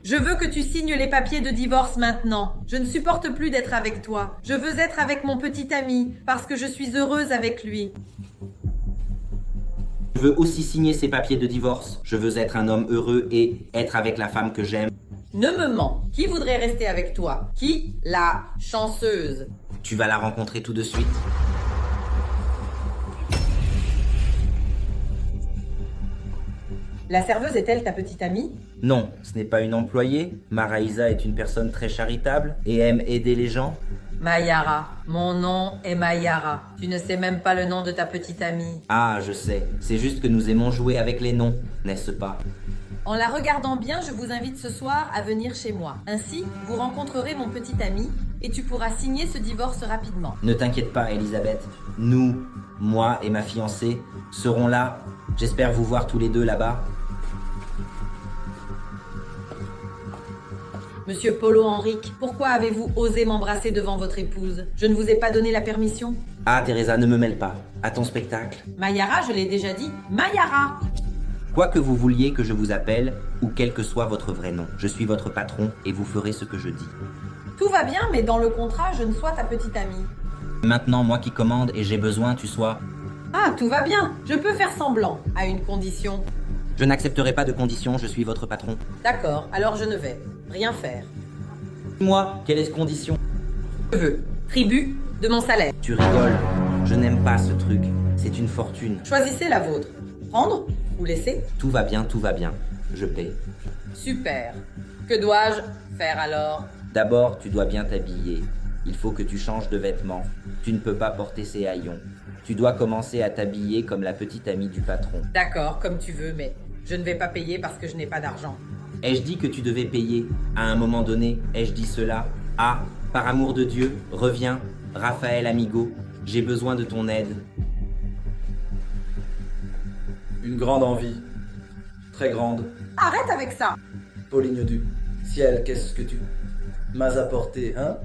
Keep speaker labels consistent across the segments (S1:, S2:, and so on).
S1: Je veux que tu signes les papiers de divorce maintenant. Je ne supporte plus d'être avec toi. Je veux être avec mon petit ami, parce que je suis heureuse avec lui.
S2: Je veux aussi signer ces papiers de divorce. Je veux être un homme heureux et être avec la femme que j'aime.
S1: Ne me mens. Qui voudrait rester avec toi? Qui? La chanceuse.
S2: Tu vas la rencontrer tout de suite.
S1: La serveuse est-elle ta petite amie?
S2: Non, ce n'est pas une employée. Maraïsa est une personne très charitable et aime aider les gens.
S1: Mayara. Mon nom est Mayara. Tu ne sais même pas le nom de ta petite amie.
S2: Ah, je sais. C'est juste que nous aimons jouer avec les noms, n'est-ce pas?
S1: En la regardant bien, je vous invite ce soir à venir chez moi. Ainsi, vous rencontrerez mon petit ami et tu pourras signer ce divorce rapidement.
S2: Ne t'inquiète pas, Elisabeth. Nous, moi et ma fiancée, serons là. J'espère vous voir tous les deux là-bas.
S1: Monsieur Polo Henrique, pourquoi avez-vous osé m'embrasser devant votre épouse? Je ne vous ai pas donné la permission?
S2: Ah, Teresa, ne me mêle pas. À ton spectacle.
S1: Mayara, je l'ai déjà dit. Mayara!
S2: Quoi que vous vouliez que je vous appelle, ou quel que soit votre vrai nom, je suis votre patron et vous ferez ce que je dis.
S1: Tout va bien, mais dans le contrat, je ne sois ta petite amie.
S2: Maintenant, moi qui commande et j'ai besoin, tu sois...
S1: Ah, tout va bien. Je peux faire semblant, à une condition.
S2: Je n'accepterai pas de conditions, je suis votre patron.
S1: D'accord, alors je ne vais rien faire.
S2: Moi, quelle est condition?
S1: Je veux tribut de mon salaire.
S2: Tu rigoles. Je n'aime pas ce truc. C'est une fortune.
S1: Choisissez la vôtre. Prendre ou laisser?
S2: Tout va bien, tout va bien. Je paie.
S1: Super. Que dois-je faire alors?
S2: D'abord, tu dois bien t'habiller. Il faut que tu changes de vêtements. Tu ne peux pas porter ces haillons. Tu dois commencer à t'habiller comme la petite amie du patron.
S1: D'accord, comme tu veux, mais je ne vais pas payer parce que je n'ai pas d'argent.
S2: Ai-je dit que tu devais payer? À un moment donné, ai-je dit cela? Ah, par amour de Dieu, reviens, Raphaël Amigo, j'ai besoin de ton aide.
S3: Une grande envie. Très grande.
S1: Arrête avec ça!
S3: Pauline du ciel, qu'est-ce que tu m'as apporté, hein?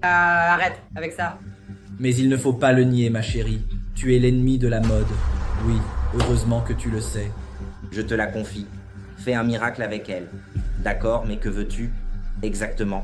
S1: Arrête avec ça.
S3: Mais il ne faut pas le nier, ma chérie. Tu es l'ennemi de la mode. Oui, heureusement que tu le sais.
S2: Je te la confie. Fais un miracle avec elle. D'accord, mais que veux-tu? Exactement.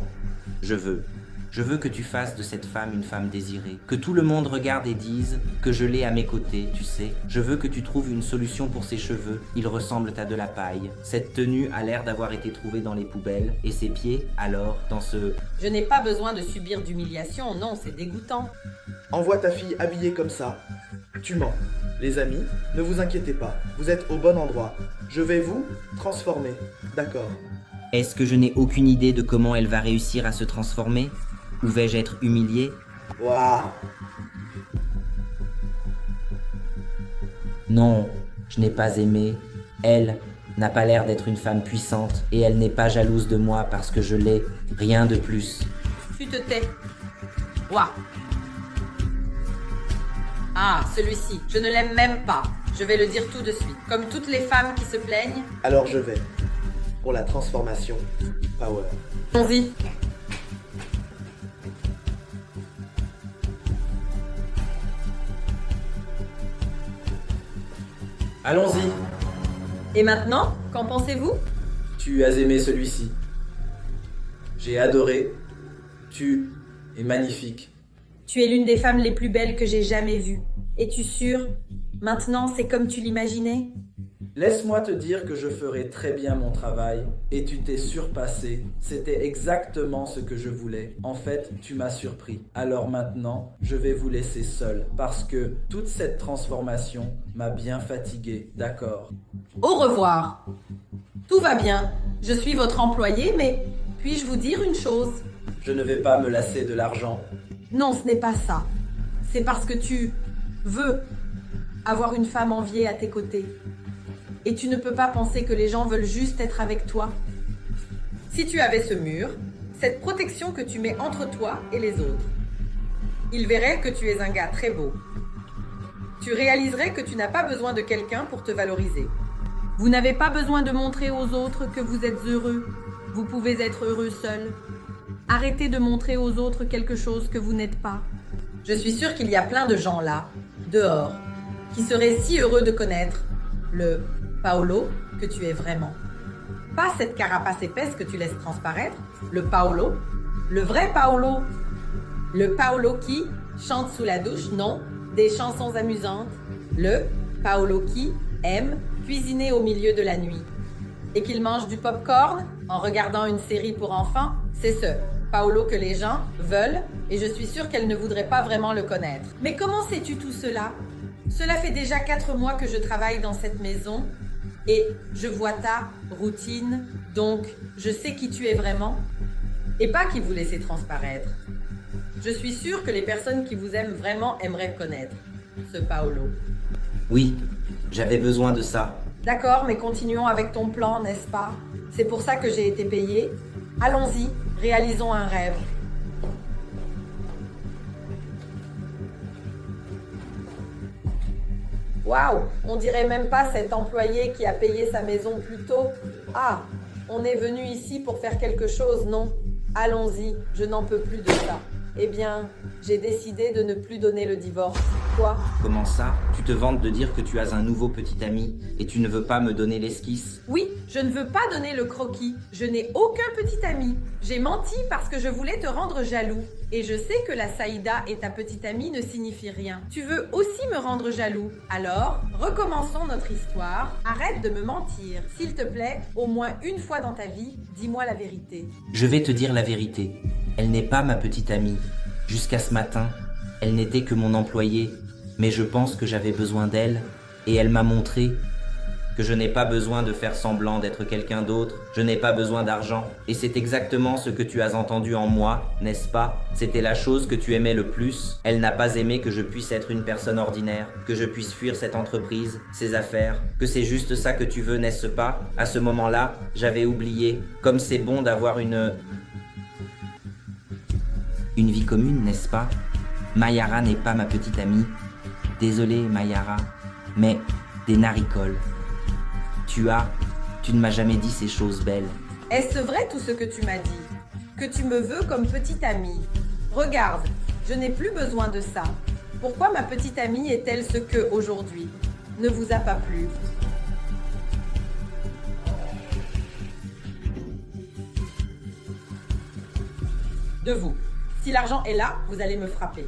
S2: Je veux que tu fasses de cette femme une femme désirée. Que tout le monde regarde et dise que je l'ai à mes côtés, tu sais. Je veux que tu trouves une solution pour ses cheveux. Ils ressemblent à de la paille. Cette tenue a l'air d'avoir été trouvée dans les poubelles. Et ses pieds, alors, dans ce...
S1: Je n'ai pas besoin de subir d'humiliation, non, c'est dégoûtant.
S4: Envoie ta fille habillée comme ça. Tu mens. Les amis, ne vous inquiétez pas, vous êtes au bon endroit. Je vais vous transformer, d'accord?
S2: Est-ce que je n'ai aucune idée de comment elle va réussir à se transformer? Ou vais-je être humilié?
S4: Waouh!
S2: Non, je n'ai pas aimé. Elle n'a pas l'air d'être une femme puissante et elle n'est pas jalouse de moi parce que je l'ai. Rien de plus.
S1: Tu te tais. Waouh! Ah, celui-ci, je ne l'aime même pas. Je vais le dire tout de suite. Comme toutes les femmes qui se plaignent.
S4: Alors je vais. Pour la transformation, power.
S1: Allons-y.
S3: Allons-y.
S1: Et maintenant, qu'en pensez-vous?
S3: Tu as aimé celui-ci. J'ai adoré. Tu es magnifique.
S1: Tu es l'une des femmes les plus belles que j'ai jamais vues. Es-tu sûre? Maintenant, c'est comme tu l'imaginais?
S3: Laisse-moi te dire que je ferai très bien mon travail et tu t'es surpassé. C'était exactement ce que je voulais. En fait, tu m'as surpris. Alors maintenant, je vais vous laisser seul parce que toute cette transformation m'a bien fatigué, d'accord?
S1: Au revoir. Tout va bien. Je suis votre employé, mais puis-je vous dire une chose?
S3: Je ne vais pas me lasser de l'argent.
S1: Non, ce n'est pas ça. C'est parce que tu veux avoir une femme enviée à tes côtés. Et tu ne peux pas penser que les gens veulent juste être avec toi. Si tu avais ce mur, cette protection que tu mets entre toi et les autres, ils verraient que tu es un gars très beau. Tu réaliserais que tu n'as pas besoin de quelqu'un pour te valoriser. Vous n'avez pas besoin de montrer aux autres que vous êtes heureux. Vous pouvez être heureux seul. Arrêtez de montrer aux autres quelque chose que vous n'êtes pas. Je suis sûre qu'il y a plein de gens là, dehors, qui seraient si heureux de connaître le Paolo que tu es vraiment. Pas cette carapace épaisse que tu laisses transparaître, le Paolo, le vrai Paolo. Le Paolo qui chante sous la douche, non, des chansons amusantes. Le Paolo qui aime cuisiner au milieu de la nuit. Et qu'il mange du popcorn en regardant une série pour enfants, c'est ce Paolo que les gens veulent et je suis sûre qu'elle ne voudrait pas vraiment le connaître. Mais comment sais-tu tout cela? Cela fait déjà 4 mois que je travaille dans cette maison et je vois ta routine, donc je sais qui tu es vraiment et pas qui vous laissez transparaître. Je suis sûre que les personnes qui vous aiment vraiment aimeraient connaître ce Paolo.
S2: Oui, j'avais besoin de ça.
S1: D'accord, mais continuons avec ton plan, n'est-ce pas? C'est pour ça que j'ai été payée. Allons-y, réalisons un rêve. Waouh, on dirait même pas cet employé qui a payé sa maison plus tôt. Ah, on est venu ici pour faire quelque chose, non? Allons-y, je n'en peux plus de ça. Eh bien, j'ai décidé de ne plus donner le divorce. Quoi?
S2: Comment ça? Tu te vantes de dire que tu as un nouveau petit ami et tu ne veux pas me donner l'esquisse?
S1: Oui, je ne veux pas donner le croquis. Je n'ai aucun petit ami. J'ai menti parce que je voulais te rendre jaloux. Et je sais que la Saïda et ta petite amie ne signifient rien. Tu veux aussi me rendre jaloux. Alors, recommençons notre histoire. Arrête de me mentir. S'il te plaît, au moins une fois dans ta vie, dis-moi la vérité.
S2: Je vais te dire la vérité. Elle n'est pas ma petite amie. Jusqu'à ce matin, elle n'était que mon employée. Mais je pense que j'avais besoin d'elle et elle m'a montré que je n'ai pas besoin de faire semblant d'être quelqu'un d'autre. Je n'ai pas besoin d'argent. Et c'est exactement ce que tu as entendu en moi, n'est-ce pas? C'était la chose que tu aimais le plus. Elle n'a pas aimé que je puisse être une personne ordinaire, que je puisse fuir cette entreprise, ses affaires, que c'est juste ça que tu veux, n'est-ce pas? À ce moment-là, j'avais oublié. Comme c'est bon d'avoir une vie commune, n'est-ce pas? Mayara n'est pas ma petite amie. Désolé, Mayara, mais des naricoles. Tu ne m'as jamais dit ces choses belles.
S1: Est-ce vrai tout ce que tu m'as dit? Que tu me veux comme petite amie? Regarde, je n'ai plus besoin de ça. Pourquoi ma petite amie est-elle ce que aujourd'hui? Ne vous a pas plu? De vous. Si l'argent est là, vous allez me frapper.